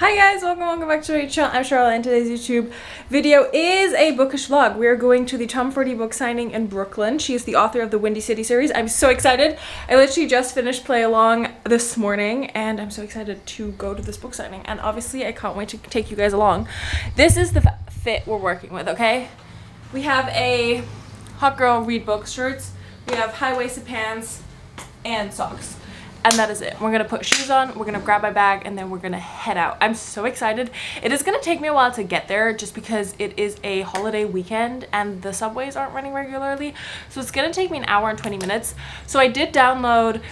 Hi guys, welcome back to my channel. I'm Charlotte and today's YouTube video is a bookish vlog. We are going to the Tomforde book signing in Brooklyn. She is the author of the Windy City series. I'm so excited. I literally just finished play along this morning and I'm so excited to go to this book signing, and obviously I can't wait to take you guys along. This is the fit we're working with, okay? We have a hot girl read books shirts, we have high-waisted pants and socks. And that is it. We're gonna put shoes on, we're gonna grab my bag, and then we're gonna head out. I'm so excited. It is gonna take me a while to get there just because it is a holiday weekend and the subways aren't running regularly. So it's gonna take me an hour and 20 minutes. So I did download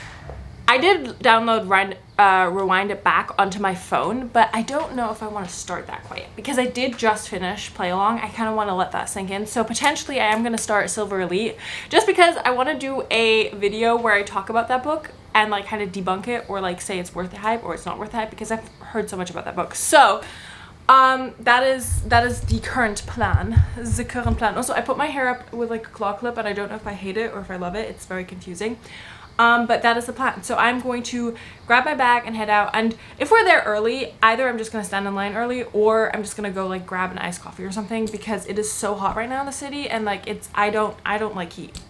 Rewind It Back onto my phone, but I don't know if I want to start that quite yet because I did just finish play along. I kind of want to let that sink in. So potentially I am going to start Silver Elite just because I want to do a video where I talk about that book and like kind of debunk it or like say it's worth the hype or it's not worth the hype because I've heard so much about that book. So that is the current plan. Also, I put my hair up with like a claw clip and I don't know if I hate it or if I love it. It's very confusing. But that is the plan. So I'm going to grab my bag and head out, and if we're there early, either I'm just going to stand in line early or I'm just going to go like grab an iced coffee or something because it is so hot right now in the city, and like I don't like heat.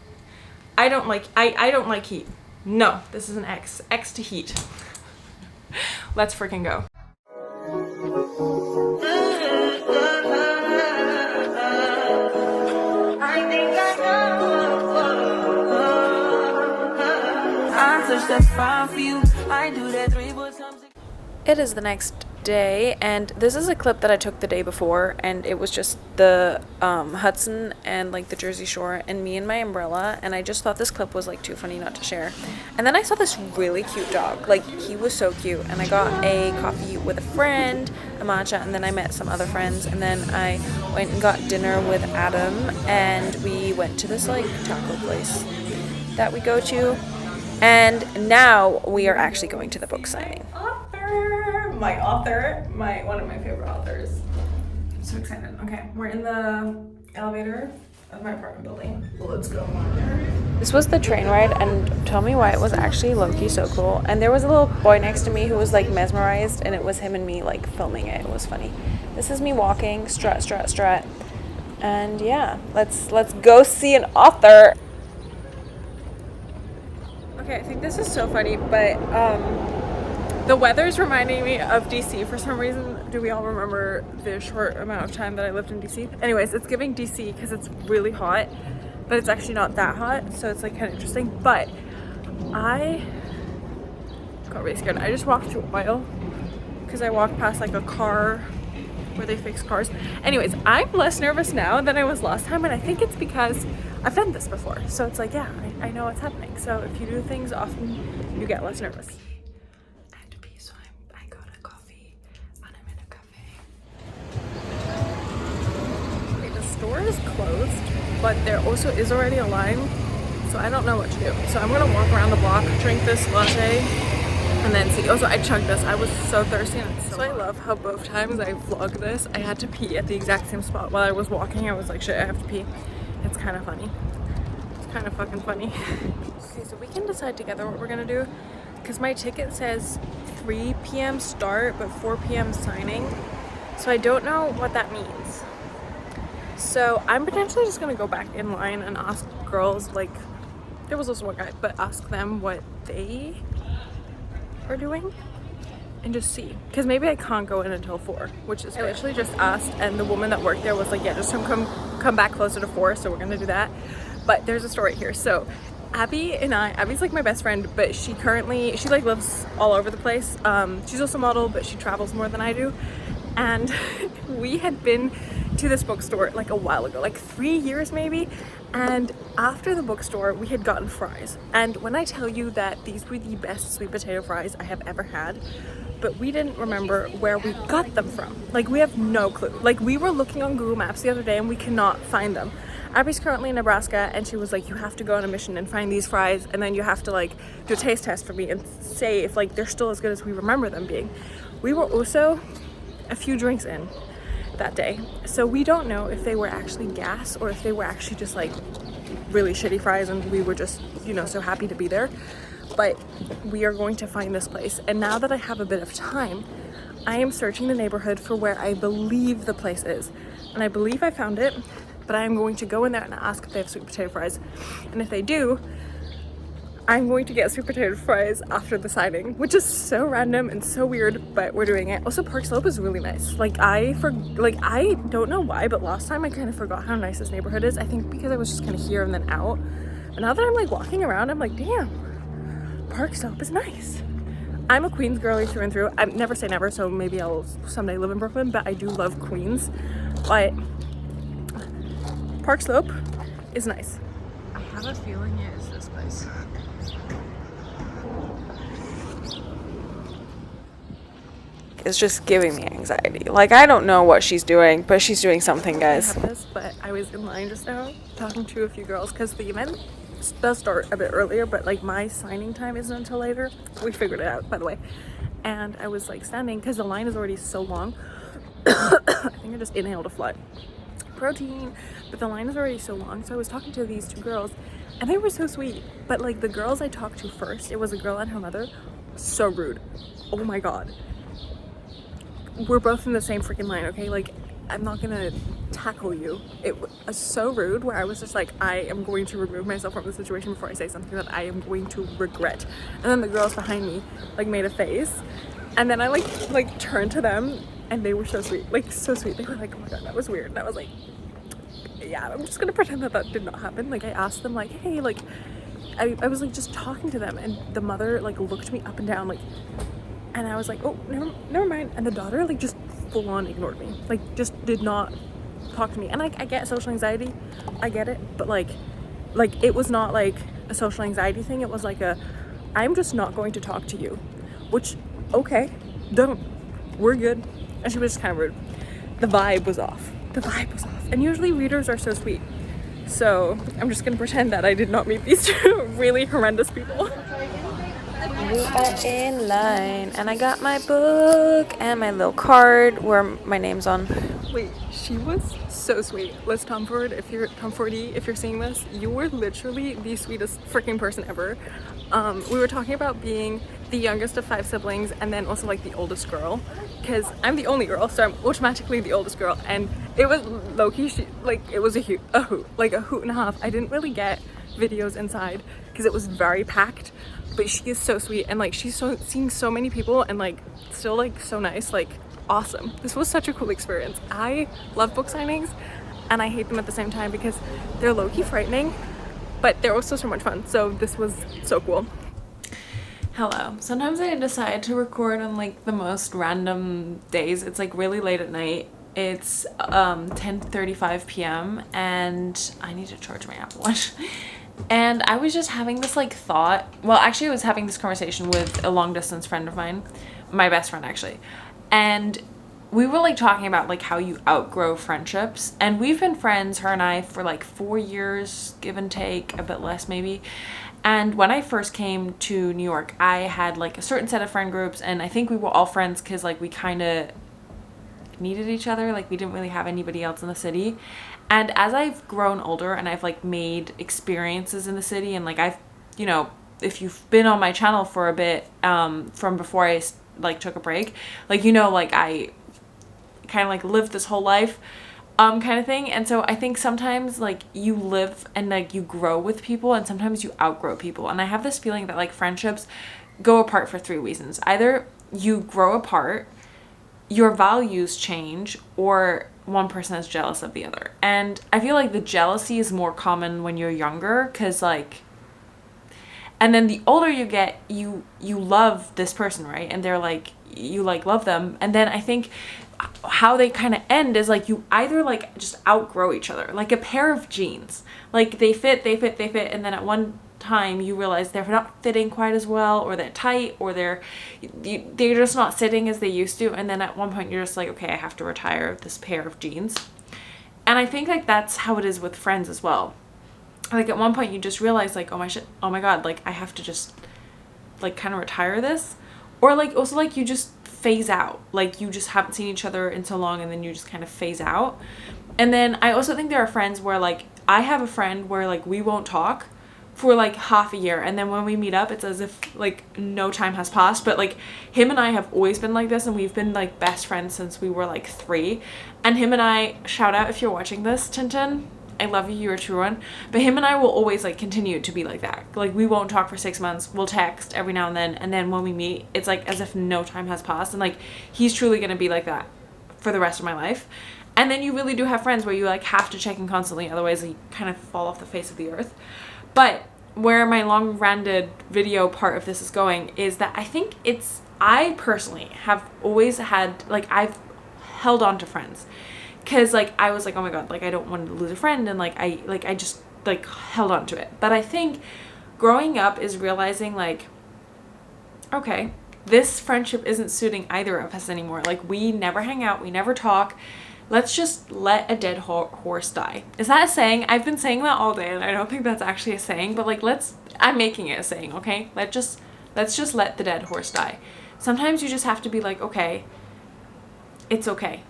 I don't like heat. No, this is an X to heat. Let's freaking go. It is the next day, and this is a clip that I took the day before, and it was just the Hudson and like the Jersey Shore and me and my umbrella, and I just thought this clip was like too funny not to share. And then I saw this really cute dog, like he was so cute, and I got a coffee with a friend, a matcha, and then I met some other friends, and then I went and got dinner with Adam, and we went to this like taco place that we go to. And now we are actually going to the book signing. My author, one of my favorite authors. I'm so excited. Okay, we're in the elevator of my apartment building. Let's go. This was the train ride, and tell me why it was actually low-key so cool. And there was a little boy next to me who was like mesmerized, and it was him and me like filming it. It was funny. This is me walking, strut. And yeah, let's go see an author. Okay, I think this is so funny, but the weather's reminding me of DC for some reason. Do we all remember the short amount of time that I lived in DC? Anyways, it's giving DC because it's really hot, but it's actually not that hot, so it's like kind of interesting. But I got really scared. I just walked through oil because I walked past like a car where they fix cars. Anyways, I'm less nervous now than I was last time, and I think it's because I've done this before. So it's like, yeah, I know what's happening. So if you do things often, you get less nervous. I had to pee, so I got a coffee, and I'm in a cafe. Okay, the store is closed, but there also is already a line, so I don't know what to do. So I'm gonna walk around the block, drink this latte, and then see. Also, I chugged this. I was so thirsty, and it's so I love how both times I vlogged this, I had to pee at the exact same spot. While I was walking, I was like, shit, I have to pee. It's kind of funny. It's kind of fucking funny. Okay, so we can decide together what we're gonna do, because my ticket says 3 p.m. start, but 4 p.m. signing. So I don't know what that means. So I'm potentially just gonna go back in line and ask girls, like, there was also one guy, but ask them what they are doing and just see, because maybe I can't go in until 4, which is I literally just asked, and the woman that worked there was like, yeah, just come back closer to 4, so we're gonna do that. But there's a story here. So Abby's like my best friend, but she like lives all over the place. She's also a model, but she travels more than I do, and we had been to this bookstore like a while ago, like 3 years maybe, and after the bookstore we had gotten fries, and when I tell you that these were the best sweet potato fries I have ever had, but we didn't remember where we got them from. Like, we have no clue. Like, we were looking on Google Maps the other day and we cannot find them. Abby's currently in Nebraska, and she was like, you have to go on a mission and find these fries, and then you have to like do a taste test for me and say if like they're still as good as we remember them being. We were also a few drinks in that day, so we don't know if they were actually gas or if they were actually just like really shitty fries and we were just, you know, so happy to be there. But we are going to find this place, and now that I have a bit of time, I am searching the neighborhood for where I believe the place is. And I believe I found it, but I am going to go in there and ask if they have sweet potato fries. And if they do, I'm going to get sweet potato fries after the signing, which is so random and so weird, but we're doing it. Also, Park Slope is really nice. Like I don't know why, but last time I kind of forgot how nice this neighborhood is. I think because I was just kind of here and then out. But now that I'm like walking around, I'm like, damn, Park Slope is nice. I'm a Queens girly through and through. I never say never, so maybe I'll someday live in Brooklyn, but I do love Queens. But Park Slope is nice. I have a feeling it is this place. It's just giving me anxiety. Like, I don't know what she's doing, but she's doing something, guys. I have this, but I was in line just now talking to a few girls because the event does start a bit earlier, but like my signing time isn't until later. We figured it out, by the way. And I was like standing because the line is already so long. I think I just inhaled a fly. Protein, but the line is already so long. So I was talking to these two girls and they were so sweet. But like the girls I talked to first, it was a girl and her mother, so rude. Oh my god. We're both in the same freaking line, okay? Like, I'm not gonna tackle you. It was so rude where I was just like, I am going to remove myself from the situation before I say something that I am going to regret. And then the girls behind me like made a face, and then I like turned to them and they were so sweet, like so sweet. They were like, oh my god, that was weird. And I was like, yeah, I'm just gonna pretend that that did not happen. Like I asked them like, hey, like I was like just talking to them, and the mother like looked me up and down like, and I was like, oh, never mind. And the daughter like just full on ignored me, like just did not talk to me. And I get social anxiety, I get it, but like it was not like a social anxiety thing. It was like a, I'm just not going to talk to you, which, okay, we're good. And she was just kind of rude. The vibe was off. And usually readers are so sweet. So I'm just gonna pretend that I did not meet these two really horrendous people. We are in line and I got my book and my little card where my name's on. Wait, she was so sweet. Liz Tomforde, if you're seeing this, you were literally the sweetest freaking person ever. We were talking about being the youngest of 5 siblings and then also like the oldest girl, because I'm the only girl, so I'm automatically the oldest girl. And it was low-key, it was a hoot and a half. I didn't really get videos inside because it was very packed, but she is so sweet, and like she's seeing so many people and like still like so nice, like awesome. This was such a cool experience. I love book signings and I hate them at the same time because they're low-key frightening, but they're also so much fun. So this was so cool. Hello. Sometimes I decide to record on like the most random days. It's like really late at night. It's 10:35 p.m. and I need to charge my Apple Watch. And I was just having this like thought. Well, actually I was having this conversation with a long distance friend of mine, my best friend actually. And we were like talking about like how you outgrow friendships. And we've been friends, her and I, for like 4 years, give and take, a bit less maybe. And when I first came to New York, I had like a certain set of friend groups, and I think we were all friends because like we kind of needed each other. Like we didn't really have anybody else in the city. And as I've grown older and I've like made experiences in the city, and like I've, you know, if you've been on my channel for a bit, from before I like took a break, like, you know, like I kind of like lived this whole life kind of thing. And so I think sometimes like you live and like you grow with people, and sometimes you outgrow people. And I have this feeling that like friendships go apart for 3 reasons. Either you grow apart, your values change, or one person is jealous of the other. And I feel like the jealousy is more common when you're younger, because like, and then the older you get, you love this person, right? And they're like, you like love them. And then I think how they kind of end is like you either like just outgrow each other, like a pair of jeans. Like they fit, and then at one time you realize they're not fitting quite as well, or they're tight, or they're just not sitting as they used to. And then at one point you're just like, okay, I have to retire this pair of jeans. And I think like that's how it is with friends as well. Like at one point you just realize like, oh my god, like I have to just like kind of retire this. Or like also like you just phase out, like you just haven't seen each other in so long, and then you just kind of phase out. And then I also think there are friends where like I have a friend where like we won't talk for like half a year, and then when we meet up it's as if like no time has passed. But like him and I have always been like this, and we've been like best friends since we were like 3. And him and I, shout out if you're watching this, Tintin, I love you, you're a true one. But him and I will always like continue to be like that. Like we won't talk for 6 months, we'll text every now and then when we meet it's like as if no time has passed. And like he's truly gonna be like that for the rest of my life. And then you really do have friends where you like have to check in constantly, otherwise you kind of fall off the face of the earth. But where my long-ranted video part of this is going is that I personally have always had, like, I've held on to friends, because like I was like, oh my god, like I don't want to lose a friend, and like I just like held on to it. But I think growing up is realizing like, okay, this friendship isn't suiting either of us anymore. Like we never hang out, we never talk. Let's just let a dead horse die. Is that a saying? I've been saying that all day, and I don't think that's actually a saying, but like I'm making it a saying, okay? Let's just let the dead horse die. Sometimes you just have to be like, okay, it's okay.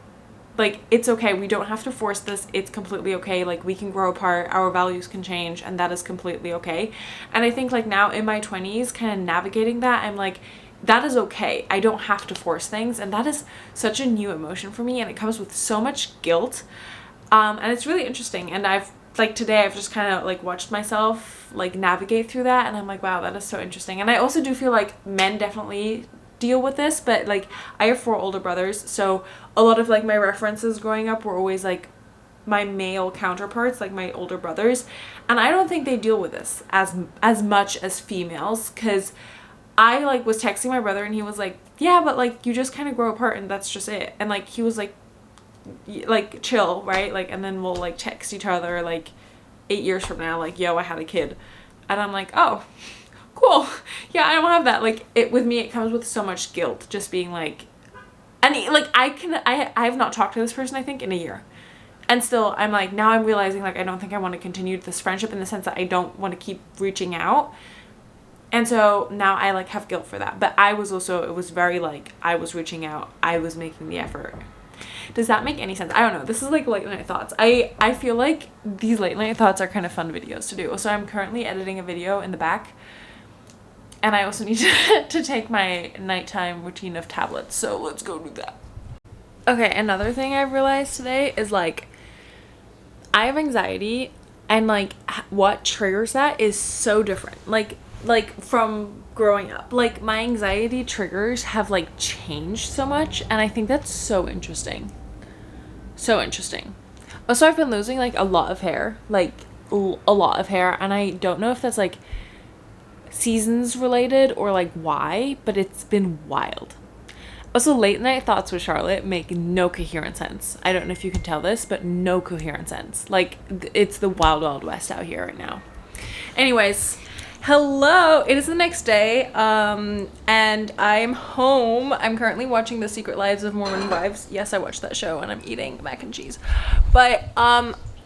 Like, it's okay. We don't have to force this. It's completely okay. Like, we can grow apart. Our values can change, and that is completely okay. And I think like now in my 20s, kind of navigating that, I'm like, that is okay. I don't have to force things, and that is such a new emotion for me, and it comes with so much guilt, and it's really interesting. And today I've just kind of like watched myself like navigate through that, and I'm like, wow, that is so interesting. And I also do feel like men definitely deal with this, but like I have 4 older brothers, so a lot of like my references growing up were always like my male counterparts, like my older brothers, and I don't think they deal with this as much as females, because I like was texting my brother and he was like, yeah, but like you just kind of grow apart and that's just it. And like he was like chill, right? Like, and then we'll like text each other like 8 years from now, like, yo, I had a kid. And I'm like, oh, cool. Yeah, I don't have that. Like with me, it comes with so much guilt, just being like, and like I have not talked to this person, I think, in a year. And still I'm like, now I'm realizing like I don't think I want to continue this friendship, in the sense that I don't want to keep reaching out. And so now I like have guilt for that. But I was also, it was very like, I was reaching out, I was making the effort. Does that make any sense? I don't know. This is like late night thoughts. I feel like these late night thoughts are kind of fun videos to do. So I'm currently editing a video in the back, and I also need to take my nighttime routine of tablets. So let's go do that. Okay, another thing I've realized today is like, I have anxiety, and like what triggers that is so different. Like from growing up, like my anxiety triggers have like changed so much, and I think that's so interesting. Also, I've been losing like a lot of hair, and I don't know if that's like seasons related or like why, but it's been wild. Also, late night thoughts with Charlotte make no coherent sense. I don't know if you can tell this, but no coherent sense. Like it's the wild west out here right now. Anyways, hello, it is the next day, and I'm home. I'm currently watching The Secret Lives of Mormon Wives. Yes, I watched that show, and I'm eating mac and cheese. But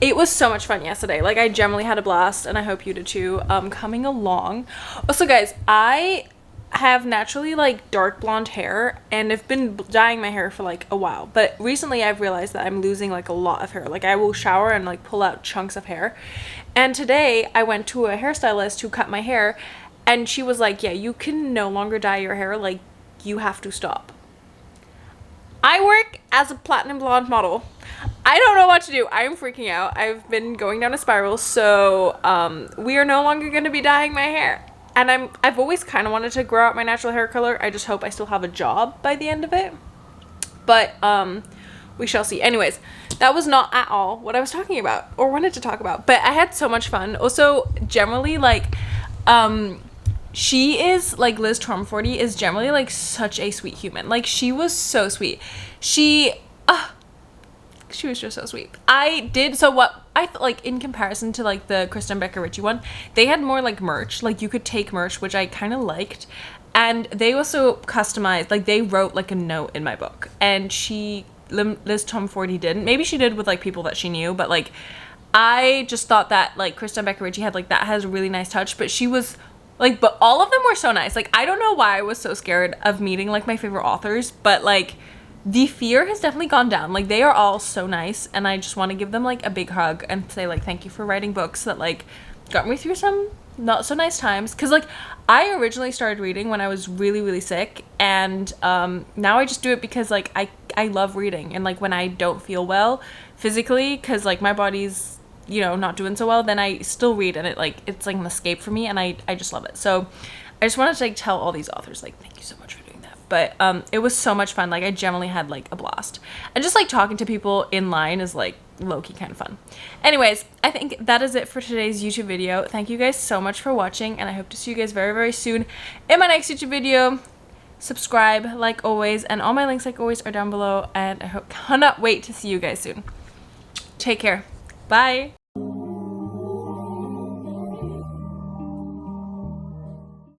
it was so much fun yesterday. Like, I generally had a blast, and I hope you did too, coming along. Also, guys, I have naturally like dark blonde hair, and I've been dyeing my hair for like a while, but recently I've realized that I'm losing like a lot of hair. Like, I will shower and like pull out chunks of hair. And today I went to a hairstylist who cut my hair, and she was like, yeah, you can no longer dye your hair, like you have to stop. I work as a platinum blonde model. I don't know what to do. I'm freaking out. I've been going down a spiral, so we are no longer going to be dyeing my hair. And I've always kind of wanted to grow out my natural hair color. I just hope I still have a job by the end of it. But we shall see. Anyways, that was not at all what I was talking about or wanted to talk about. But I had so much fun. Also, generally, like, she is, like, Liz Tomforde is generally, like, such a sweet human. Like, she was so sweet. She was just so sweet. Like, in comparison to like the Kristen Becker Ritchie one, they had more like merch. Like, you could take merch, which I kind of liked, and they also customized, like, they wrote like a note in my book, and Liz Tomforde didn't. Maybe she did with like people that she knew, but like I just thought that like Kristen Becker Ritchie had like, that has a really nice touch. But she was like, but all of them were so nice. Like, I don't know why I was so scared of meeting like my favorite authors, but like the fear has definitely gone down. Like, they are all so nice, and I just want to give them like a big hug and say like, thank you for writing books that like got me through some not so nice times, because like I originally started reading when I was really, really sick, and now I just do it because like I love reading, and like when I don't feel well physically, because like my body's, you know, not doing so well, then I still read, and it's like an escape for me, and I just love it. So I just wanted to like tell all these authors like thank you so much for doing that. But it was so much fun. Like I generally had like a blast, and just like talking to people in line is like low-key kind of fun. Anyways, I think that is it for today's YouTube video. Thank you guys so much for watching, and I hope to see you guys very, very soon in my next YouTube video. Subscribe like always, and all my links like always are down below, and I cannot wait to see you guys soon. Take care. Bye.